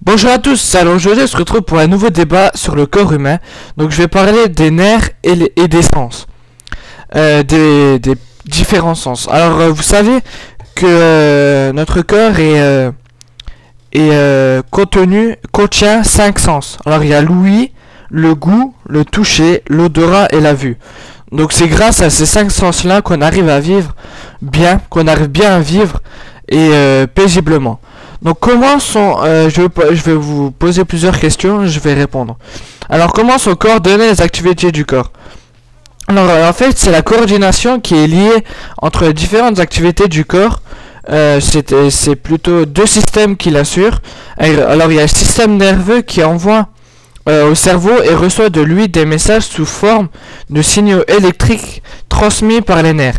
Bonjour à tous, alors aujourd'hui on se retrouve pour un nouveau débat sur le corps humain. Donc je vais parler des nerfs et des sens, des différents sens. Alors vous savez que notre corps contient 5 sens. Alors il y a l'ouïe, le goût, le toucher, l'odorat et la vue. Donc c'est grâce à ces 5 sens là qu'on arrive à vivre bien, qu'on arrive bien à vivre et paisiblement. Donc comment sont, je vais vous poser plusieurs questions, je vais répondre. Alors comment sont coordonnées les activités du corps? Alors en fait c'est la coordination qui est liée entre les différentes activités du corps. C'est plutôt deux systèmes qui l'assurent. Alors il y a le système nerveux qui envoie au cerveau et reçoit de lui des messages sous forme de signaux électriques transmis par les nerfs.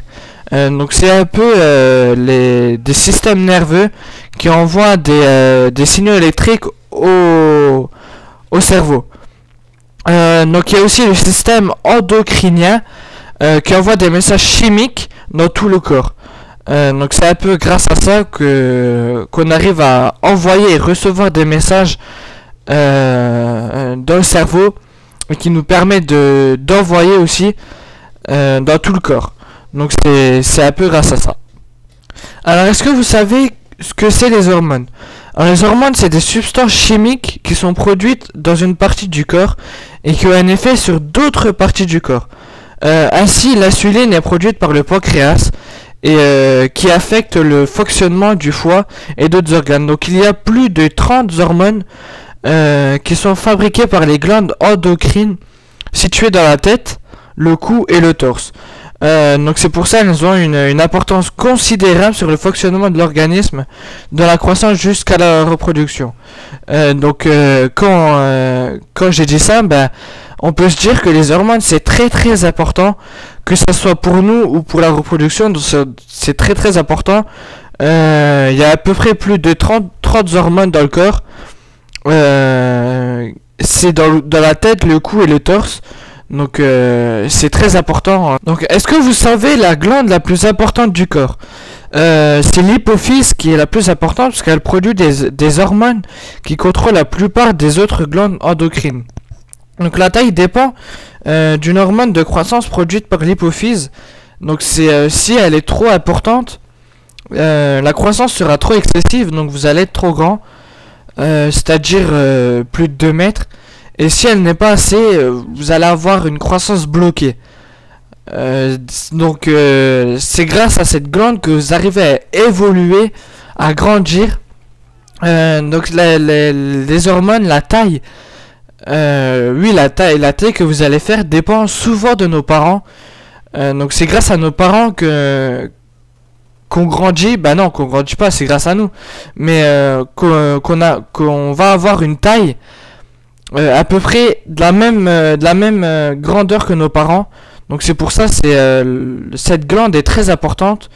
Donc c'est un peu des systèmes nerveux qui envoient des signaux électriques au cerveau. Donc il y a aussi le système endocrinien qui envoie des messages chimiques dans tout le corps. Donc c'est un peu grâce à ça qu'on arrive à envoyer et recevoir des messages dans le cerveau et qui nous permet d'envoyer aussi dans tout le corps. Donc c'est un peu grâce à ça. Alors est-ce que vous savez ce que c'est les hormones? Alors les hormones c'est des substances chimiques qui sont produites dans une partie du corps et qui ont un effet sur d'autres parties du corps. Ainsi l'insuline est produite par le pancréas et qui affecte le fonctionnement du foie et d'autres organes. Donc il y a plus de 30 hormones qui sont fabriquées par les glandes endocrines situées dans la tête, le cou et le torse. Donc c'est pour ça qu'elles ont une importance considérable sur le fonctionnement de l'organisme, de la croissance jusqu'à la reproduction. Quand j'ai dit ça, on peut se dire que les hormones c'est très important, que ce soit pour nous ou pour la reproduction, donc c'est très important. Il y a à peu près plus de 30 hormones dans le corps. C'est dans la tête, le cou et le torse. Donc c'est très important. Donc est-ce que vous savez la glande la plus importante du corps? C'est l'hypophyse qui est la plus importante parce qu'elle produit des hormones qui contrôlent la plupart des autres glandes endocrines. Donc la taille dépend d'une hormone de croissance produite par l'hypophyse. Donc si elle est trop importante, la croissance sera trop excessive, donc vous allez être trop grand, c'est-à-dire plus de 2 mètres. Et si elle n'est pas assez, vous allez avoir une croissance bloquée. Donc c'est grâce à cette glande que vous arrivez à évoluer, à grandir. Donc les hormones, la taille, la taille que vous allez faire dépend souvent de nos parents. Donc c'est grâce à nos parents qu'on grandit. Non, qu'on grandit pas, c'est grâce à nous. Mais qu'on va avoir une taille à peu près de la même grandeur que nos parents. Donc c'est pour ça cette glande est très importante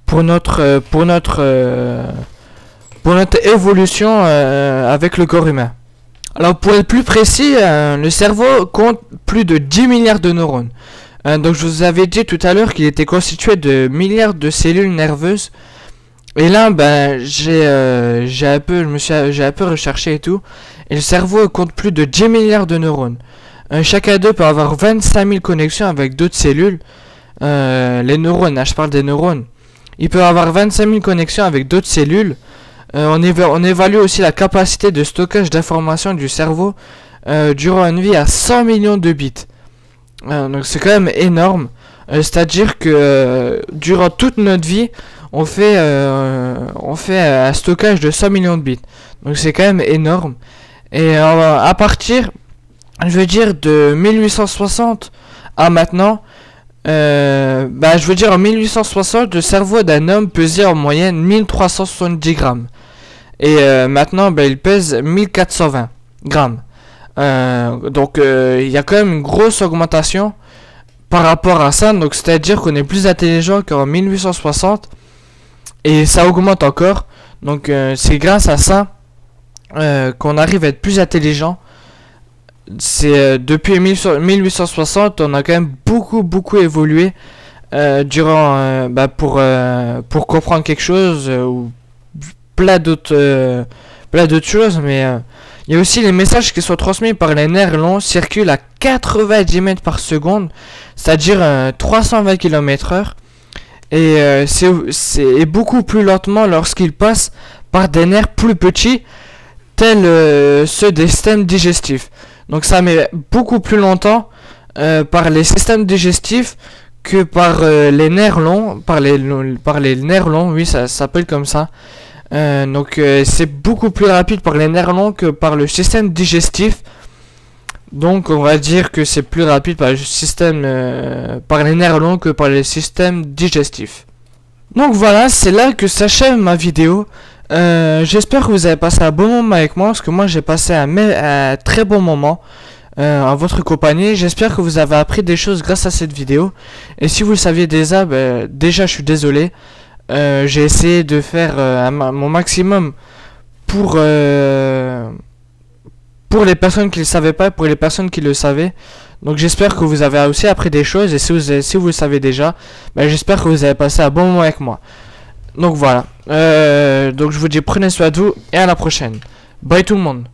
pour notre évolution avec le corps humain. Alors pour être plus précis, le cerveau compte plus de 10 milliards de neurones. Donc je vous avais dit tout à l'heure qu'il était constitué de milliards de cellules nerveuses. Et là, j'ai un peu recherché et tout. Et le cerveau compte plus de 10 milliards de neurones. Chacun d'eux peut avoir 25 000 connexions avec d'autres cellules. Les neurones, je parle des neurones. Ils peuvent avoir 25 000 connexions avec d'autres cellules. On évalue aussi la capacité de stockage d'informations du cerveau durant une vie à 100 millions de bits. Donc c'est quand même énorme. C'est-à-dire que durant toute notre vie, on fait un stockage de 100 millions de bits. Donc c'est quand même énorme. Et à partir, je veux dire, de 1860 à maintenant, je veux dire en 1860, le cerveau d'un homme pesait en moyenne 1370 grammes. Et maintenant, il pèse 1420 grammes. Donc il y a quand même une grosse augmentation par rapport à ça. Donc c'est-à-dire qu'on est plus intelligent qu'en 1860. Et ça augmente encore. Donc c'est grâce à ça qu'on arrive à être plus intelligent. C'est depuis 1860 on a quand même beaucoup évolué pour comprendre quelque chose ou plein d'autres plein d'autres choses, mais il y a aussi les messages qui sont transmis par les nerfs longs circulent à 90 mètres par seconde, c'est-à-dire 320 km/h, et c'est beaucoup plus lentement lorsqu'ils passent par des nerfs plus petits, tels ceux des systèmes digestifs. Donc ça met beaucoup plus longtemps par les systèmes digestifs que par les nerfs longs, par les nerfs longs, oui, ça s'appelle comme ça. Donc c'est beaucoup plus rapide par les nerfs longs que par le système digestif. Donc on va dire que c'est plus rapide par le système par les nerfs longs que par les systèmes digestifs. Donc voilà, c'est là que s'achève ma vidéo. J'espère que vous avez passé un bon moment avec moi, parce que moi j'ai passé un très bon moment en votre compagnie. J'espère que vous avez appris des choses grâce à cette vidéo. Et si vous le saviez déjà, déjà je suis désolé. J'ai essayé de faire mon maximum pour les personnes qui ne le savaient pas, pour les personnes qui le savaient. Donc j'espère que vous avez aussi appris des choses, et si vous le savez déjà, j'espère que vous avez passé un bon moment avec moi. Donc voilà, donc je vous dis prenez soin de vous, et à la prochaine. Bye tout le monde.